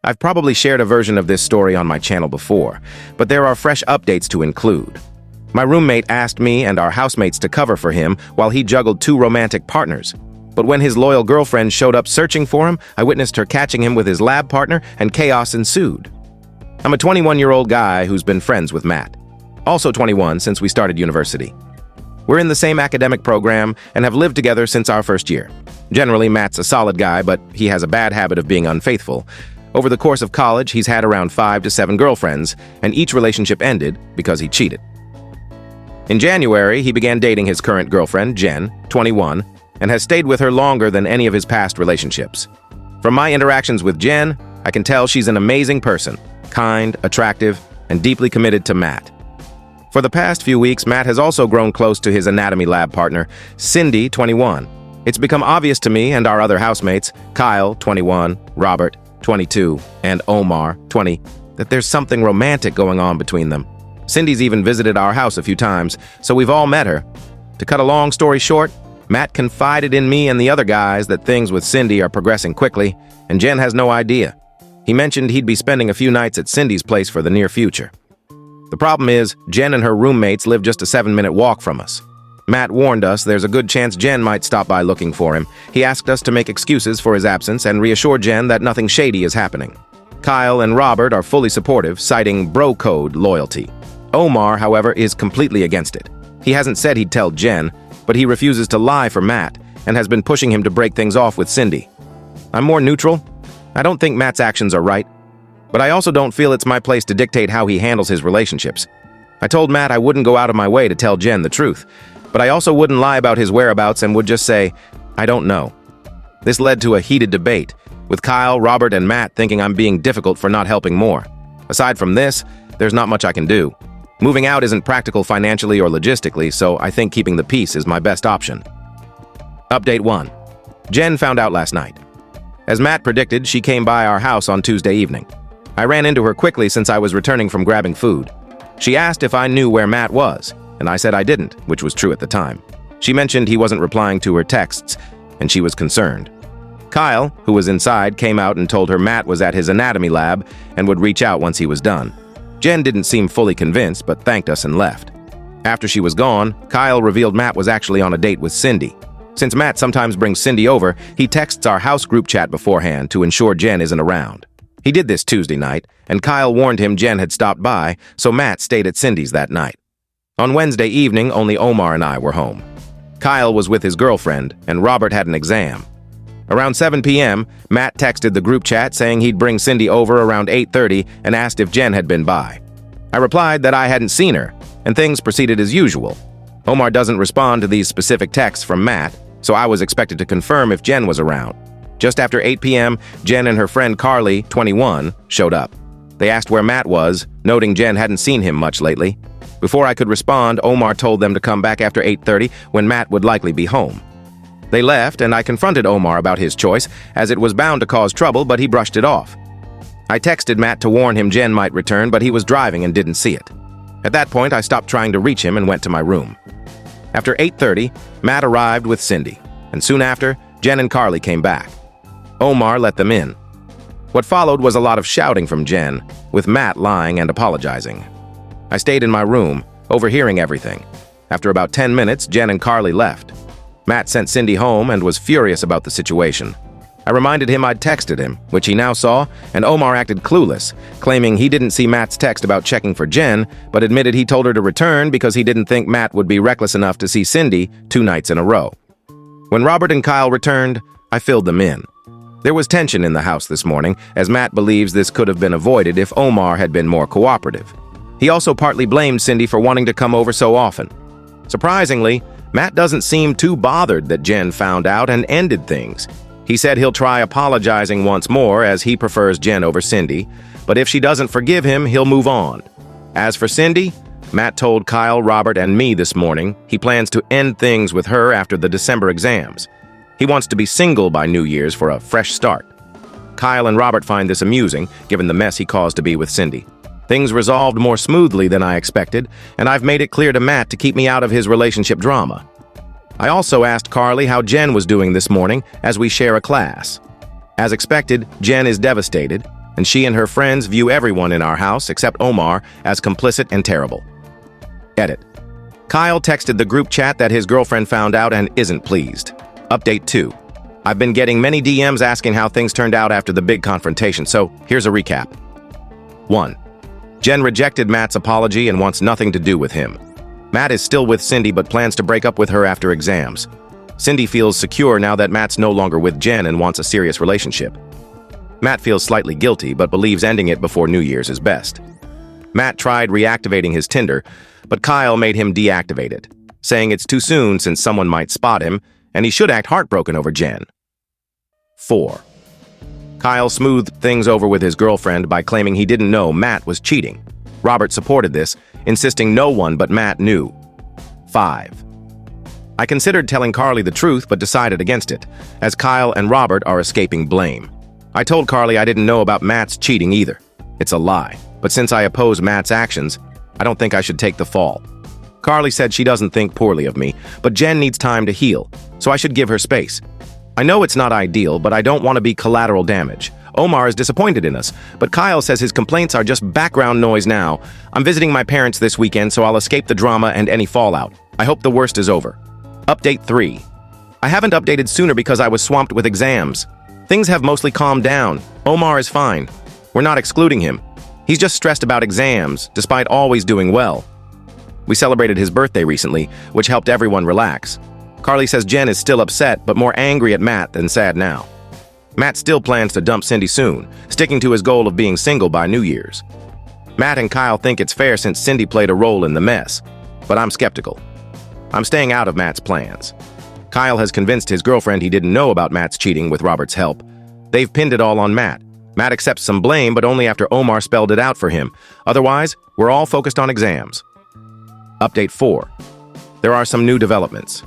I've probably shared a version of this story on my channel before, but there are fresh updates to include. My roommate asked me and our housemates to cover for him while he juggled two romantic partners. But when his loyal girlfriend showed up searching for him, I witnessed her catching him with his lab partner and chaos ensued. I'm a 21-year-old guy who's been friends with Matt. Also 21 since we started university. We're in the same academic program and have lived together since our first year. Generally, Matt's a solid guy, but he has a bad habit of being unfaithful. Over the course of college, he's had around 5 to 7 girlfriends, and each relationship ended because he cheated. In January, he began dating his current girlfriend, Jen, 21, and has stayed with her longer than any of his past relationships. From my interactions with Jen, I can tell she's an amazing person, kind, attractive, and deeply committed to Matt. For the past few weeks, Matt has also grown close to his anatomy lab partner, Cindy, 21. It's become obvious to me and our other housemates, Kyle, 21, Robert, 22, and Omar, 20, that there's something romantic going on between them. Cindy's even visited our house a few times, so we've all met her. To cut a long story short, Matt confided in me and the other guys that things with Cindy are progressing quickly, and Jen has no idea. He mentioned he'd be spending a few nights at Cindy's place for the near future. The problem is, Jen and her roommates live just a 7-minute walk from us. Matt warned us there's a good chance Jen might stop by looking for him. He asked us to make excuses for his absence and reassure Jen that nothing shady is happening. Kyle and Robert are fully supportive, citing bro code loyalty. Omar, however, is completely against it. He hasn't said he'd tell Jen, but he refuses to lie for Matt and has been pushing him to break things off with Cindy. I'm more neutral. I don't think Matt's actions are right, but I also don't feel it's my place to dictate how he handles his relationships. I told Matt I wouldn't go out of my way to tell Jen the truth, but I also wouldn't lie about his whereabouts and would just say, I don't know. This led to a heated debate, with Kyle, Robert, and Matt thinking I'm being difficult for not helping more. Aside from this, there's not much I can do. Moving out isn't practical financially or logistically, so I think keeping the peace is my best option. Update 1. Jen found out last night. As Matt predicted, she came by our house on Tuesday evening. I ran into her quickly since I was returning from grabbing food. She asked if I knew where Matt was, and I said I didn't, which was true at the time. She mentioned he wasn't replying to her texts, and she was concerned. Kyle, who was inside, came out and told her Matt was at his anatomy lab and would reach out once he was done. Jen didn't seem fully convinced, but thanked us and left. After she was gone, Kyle revealed Matt was actually on a date with Cindy. Since Matt sometimes brings Cindy over, he texts our house group chat beforehand to ensure Jen isn't around. He did this Tuesday night, and Kyle warned him Jen had stopped by, so Matt stayed at Cindy's that night. On Wednesday evening, only Omar and I were home. Kyle was with his girlfriend, and Robert had an exam. Around 7 p.m., Matt texted the group chat saying he'd bring Cindy over around 8:30 and asked if Jen had been by. I replied that I hadn't seen her, and things proceeded as usual. Omar doesn't respond to these specific texts from Matt, so I was expected to confirm if Jen was around. Just after 8 p.m., Jen and her friend Carly, 21, showed up. They asked where Matt was, noting Jen hadn't seen him much lately. Before I could respond, Omar told them to come back after 8:30 when Matt would likely be home. They left, and I confronted Omar about his choice, as it was bound to cause trouble, but he brushed it off. I texted Matt to warn him Jen might return, but he was driving and didn't see it. At that point, I stopped trying to reach him and went to my room. After 8:30, Matt arrived with Cindy, and soon after, Jen and Carly came back. Omar let them in. What followed was a lot of shouting from Jen, with Matt lying and apologizing. I stayed in my room, overhearing everything. After about 10 minutes, Jen and Carly left. Matt sent Cindy home and was furious about the situation. I reminded him I'd texted him, which he now saw, and Omar acted clueless, claiming he didn't see Matt's text about checking for Jen, but admitted he told her to return because he didn't think Matt would be reckless enough to see Cindy 2 nights in a row. When Robert and Kyle returned, I filled them in. There was tension in the house this morning, as Matt believes this could have been avoided if Omar had been more cooperative. He also partly blamed Cindy for wanting to come over so often. Surprisingly, Matt doesn't seem too bothered that Jen found out and ended things. He said he'll try apologizing once more as he prefers Jen over Cindy, but if she doesn't forgive him, he'll move on. As for Cindy, Matt told Kyle, Robert, and me this morning he plans to end things with her after the December exams. He wants to be single by New Year's for a fresh start. Kyle and Robert find this amusing, given the mess he caused to be with Cindy. Things resolved more smoothly than I expected, and I've made it clear to Matt to keep me out of his relationship drama. I also asked Carly how Jen was doing this morning, as we share a class. As expected, Jen is devastated, and she and her friends view everyone in our house, except Omar, as complicit and terrible. Edit. Kyle texted the group chat that his girlfriend found out and isn't pleased. Update 2. I've been getting many DMs asking how things turned out after the big confrontation, so here's a recap. 1. Jen rejected Matt's apology and wants nothing to do with him. Matt is still with Cindy but plans to break up with her after exams. Cindy feels secure now that Matt's no longer with Jen and wants a serious relationship. Matt feels slightly guilty but believes ending it before New Year's is best. Matt tried reactivating his Tinder, but Kyle made him deactivate it, saying it's too soon since someone might spot him and he should act heartbroken over Jen. 4. Kyle smoothed things over with his girlfriend by claiming he didn't know Matt was cheating. Robert supported this, insisting no one but Matt knew. 5. I considered telling Carly the truth but decided against it, as Kyle and Robert are escaping blame. I told Carly I didn't know about Matt's cheating either. It's a lie, but since I oppose Matt's actions, I don't think I should take the fall. Carly said she doesn't think poorly of me, but Jen needs time to heal, so I should give her space. I know it's not ideal, but I don't want to be collateral damage. Omar is disappointed in us, but Kyle says his complaints are just background noise now. I'm visiting my parents this weekend, so I'll escape the drama and any fallout. I hope the worst is over. Update 3. I haven't updated sooner because I was swamped with exams. Things have mostly calmed down. Omar is fine. We're not excluding him. He's just stressed about exams, despite always doing well. We celebrated his birthday recently, which helped everyone relax. Carly says Jen is still upset, but more angry at Matt than sad now. Matt still plans to dump Cindy soon, sticking to his goal of being single by New Year's. Matt and Kyle think it's fair since Cindy played a role in the mess, but I'm skeptical. I'm staying out of Matt's plans. Kyle has convinced his girlfriend he didn't know about Matt's cheating with Robert's help. They've pinned it all on Matt. Matt accepts some blame, but only after Omar spelled it out for him. Otherwise, we're all focused on exams. Update 4. There are some new developments.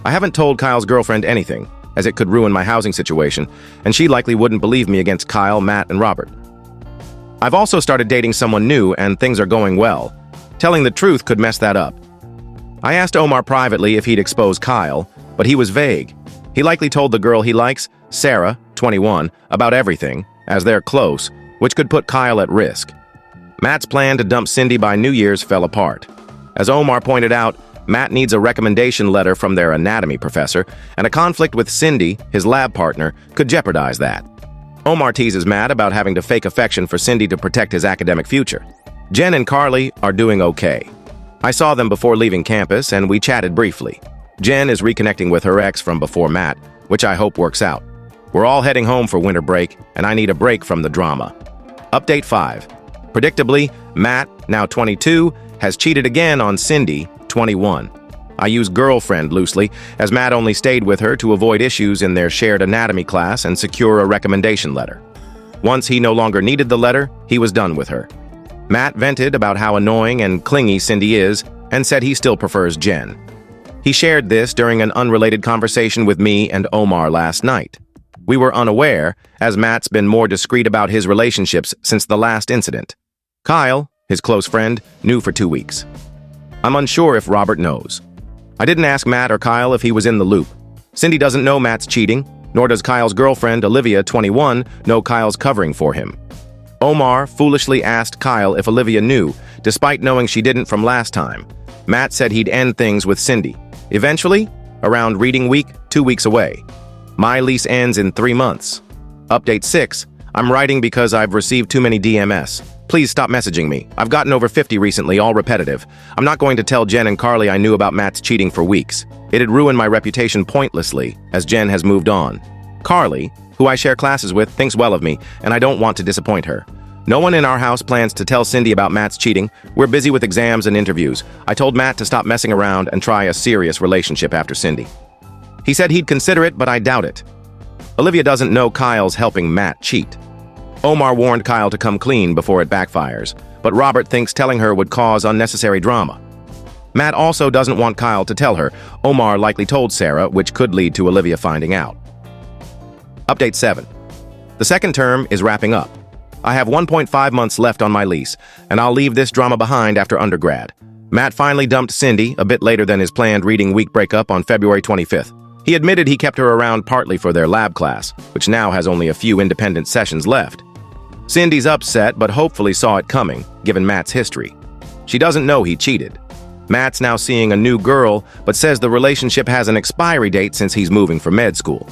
I haven't told Kyle's girlfriend anything, as it could ruin my housing situation, and she likely wouldn't believe me against Kyle, Matt, and Robert. I've also started dating someone new, and things are going well. Telling the truth could mess that up. I asked Omar privately if he'd expose Kyle, but he was vague. He likely told the girl he likes, Sarah, 21, about everything, as they're close, which could put Kyle at risk. Matt's plan to dump Cindy by New Year's fell apart. As Omar pointed out, Matt needs a recommendation letter from their anatomy professor, and a conflict with Cindy, his lab partner, could jeopardize that. Omar teases Matt about having to fake affection for Cindy to protect his academic future. Jen and Carly are doing okay. I saw them before leaving campus, and we chatted briefly. Jen is reconnecting with her ex from before Matt, which I hope works out. We're all heading home for winter break, and I need a break from the drama. Update 5. Predictably, Matt, now 22, has cheated again on Cindy, 21. I use girlfriend loosely, as Matt only stayed with her to avoid issues in their shared anatomy class and secure a recommendation letter. Once he no longer needed the letter, he was done with her. Matt vented about how annoying and clingy Cindy is, and said he still prefers Jen. He shared this during an unrelated conversation with me and Omar last night. We were unaware, as Matt's been more discreet about his relationships since the last incident. Kyle, his close friend, knew for 2 weeks. I'm unsure if Robert knows. I didn't ask Matt or Kyle if he was in the loop. Cindy doesn't know Matt's cheating, nor does Kyle's girlfriend, Olivia, 21, know Kyle's covering for him. Omar foolishly asked Kyle if Olivia knew, despite knowing she didn't from last time. Matt said he'd end things with Cindy. Eventually, around reading week, 2 weeks away. My lease ends in 3 months. Update 6. I'm writing because I've received too many DMS. Please stop messaging me. I've gotten over 50 recently, all repetitive. I'm not going to tell Jen and Carly I knew about Matt's cheating for weeks. It'd ruin my reputation pointlessly, as Jen has moved on. Carly, who I share classes with, thinks well of me, and I don't want to disappoint her. No one in our house plans to tell Cindy about Matt's cheating. We're busy with exams and interviews. I told Matt to stop messing around and try a serious relationship after Cindy. He said he'd consider it, but I doubt it. Olivia doesn't know Kyle's helping Matt cheat. Omar warned Kyle to come clean before it backfires, but Robert thinks telling her would cause unnecessary drama. Matt also doesn't want Kyle to tell her. Omar likely told Sarah, which could lead to Olivia finding out. Update 7. The second term is wrapping up. I have 1.5 months left on my lease, and I'll leave this drama behind after undergrad. Matt finally dumped Cindy a bit later than his planned reading week breakup on February 25th. He admitted he kept her around partly for their lab class, which now has only a few independent sessions left. Cindy's upset, but hopefully saw it coming, given Matt's history. She doesn't know he cheated. Matt's now seeing a new girl, but says the relationship has an expiry date since he's moving for med school.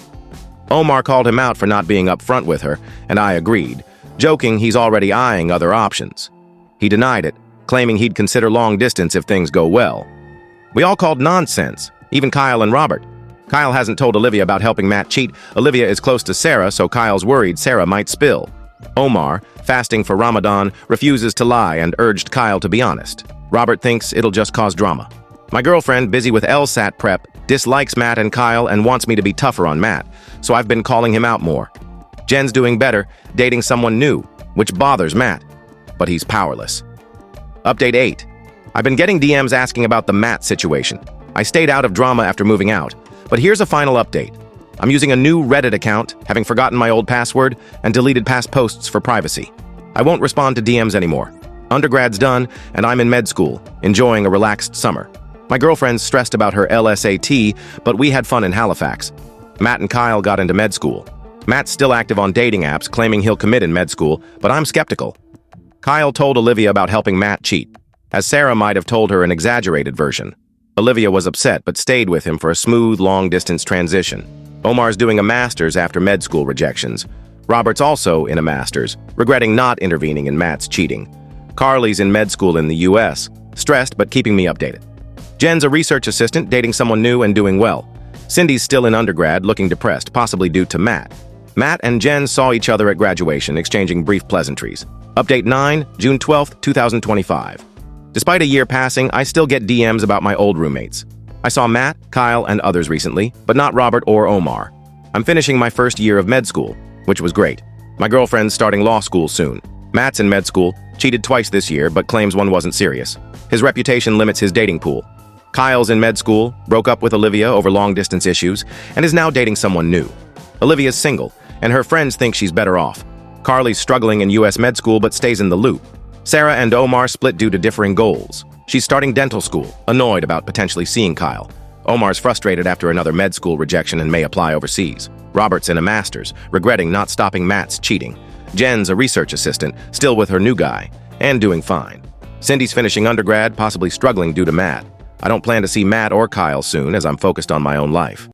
Omar called him out for not being upfront with her, and I agreed, joking he's already eyeing other options. He denied it, claiming he'd consider long distance if things go well. We all called nonsense, even Kyle and Robert. Kyle hasn't told Olivia about helping Matt cheat. Olivia is close to Sarah, so Kyle's worried Sarah might spill. Omar, fasting for Ramadan, refuses to lie and urged Kyle to be honest. Robert thinks it'll just cause drama. My girlfriend, busy with LSAT prep, dislikes Matt and Kyle and wants me to be tougher on Matt, so I've been calling him out more. Jen's doing better, dating someone new, which bothers Matt, but he's powerless. Update 8. I've been getting DMs asking about the Matt situation. I stayed out of drama after moving out, but here's a final update. I'm using a new Reddit account, having forgotten my old password, and deleted past posts for privacy. I won't respond to DMs anymore. Undergrad's done, and I'm in med school, enjoying a relaxed summer. My girlfriend's stressed about her LSAT, but we had fun in Halifax. Matt and Kyle got into med school. Matt's still active on dating apps, claiming he'll commit in med school, but I'm skeptical. Kyle told Olivia about helping Matt cheat, as Sarah might have told her an exaggerated version. Olivia was upset, but stayed with him for a smooth, long-distance transition. Omar's doing a master's after med school rejections. Robert's also in a master's, regretting not intervening in Matt's cheating. Carly's in med school in the US, stressed but keeping me updated. Jen's a research assistant, dating someone new and doing well. Cindy's still in undergrad, looking depressed, possibly due to Matt. Matt and Jen saw each other at graduation, exchanging brief pleasantries. Update 9, June 12, 2025. Despite a year passing, I still get DMs about my old roommates. I saw Matt, Kyle, and others recently, but not Robert or Omar. I'm finishing my first year of med school, which was great. My girlfriend's starting law school soon. Matt's in med school, cheated twice this year, but claims one wasn't serious. His reputation limits his dating pool. Kyle's in med school, broke up with Olivia over long-distance issues, and is now dating someone new. Olivia's single, and her friends think she's better off. Carly's struggling in US med school but stays in the loop. Sarah and Omar split due to differing goals. She's starting dental school, annoyed about potentially seeing Kyle. Omar's frustrated after another med school rejection and may apply overseas. Robert's in a master's, regretting not stopping Matt's cheating. Jen's a research assistant, still with her new guy, and doing fine. Cindy's finishing undergrad, possibly struggling due to Matt. I don't plan to see Matt or Kyle soon as I'm focused on my own life.